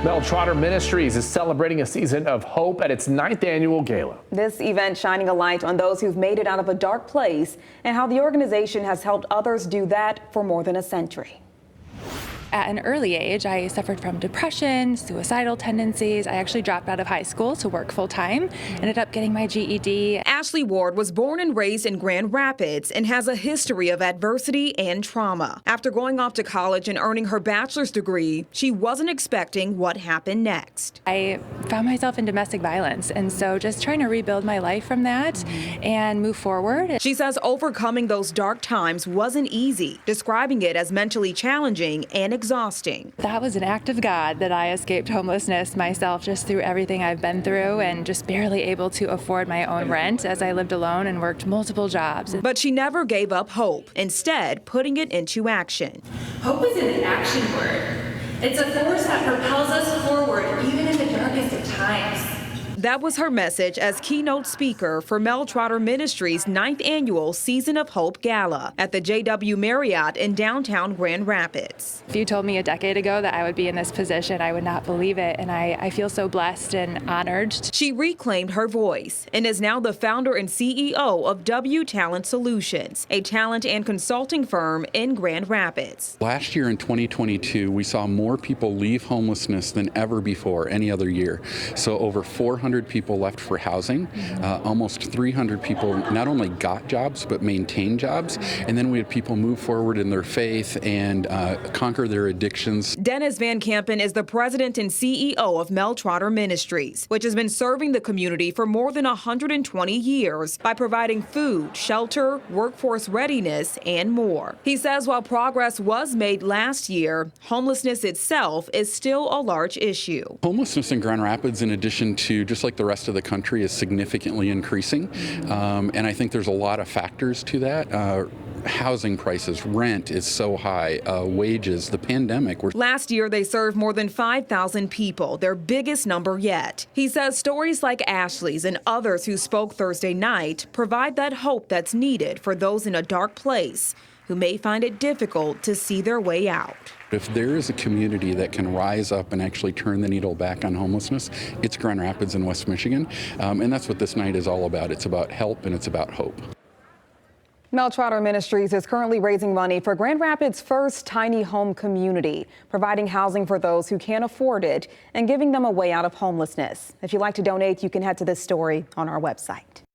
Mel Trotter Ministries is celebrating a season of hope at its 9th annual gala. This event shining a light on those who've made it out of a dark place and how the organization has helped others do that for more than a century. At an early age, I suffered from depression, suicidal tendencies. I actually dropped out of high school to work full-time, ended up getting my GED. Ashley Ward was born and raised in Grand Rapids and has a history of adversity and trauma. After going off to college and earning her bachelor's degree, she wasn't expecting what happened next. I found myself in domestic violence, and so just trying to rebuild my life from that and move forward. She says overcoming those dark times wasn't easy, describing it as mentally challenging and exhausting. That was an act of God that I escaped homelessness myself just through everything I've been through and just barely able to afford my own rent as I lived alone and worked multiple jobs. But she never gave up hope, instead putting it into action. Hope is an action word. It's a force that propels us forward even in the darkest of times. That was her message as keynote speaker for Mel Trotter Ministries' 9th annual Season of Hope Gala at the JW Marriott in downtown Grand Rapids. If you told me a decade ago that I would be in this position, I would not believe it, and I feel so blessed and honored. She reclaimed her voice and is now the founder and CEO of W Talent Solutions, a talent and consulting firm in Grand Rapids. Last year in 2022, we saw more people leave homelessness than ever before any other year. So over 400 people left for housing. Almost 300 people not only got jobs but maintained jobs, and then we had people move forward in their faith and conquer their addictions. Dennis Van Kampen is the president and CEO of Mel Trotter Ministries, which has been serving the community for more than 120 years by providing food, shelter, workforce readiness, and more. He says while progress was made last year, homelessness itself is still a large issue. Homelessness in Grand Rapids, in addition to just like the rest of the country, is significantly increasing, and I think there's a lot of factors to that. Housing prices, rent is so high, wages, the pandemic. Last year, they served more than 5,000 people, their biggest number yet. He says stories like Ashley's and others who spoke Thursday night provide that hope that's needed for those in a dark place who may find it difficult to see their way out. If there is a community that can rise up and actually turn the needle back on homelessness, it's Grand Rapids in West Michigan, and that's what this night is all about. It's about help and it's about hope. Mel Trotter Ministries is currently raising money for Grand Rapids' first tiny home community, providing housing for those who can't afford it and giving them a way out of homelessness. If you'd like to donate, you can head to this story on our website.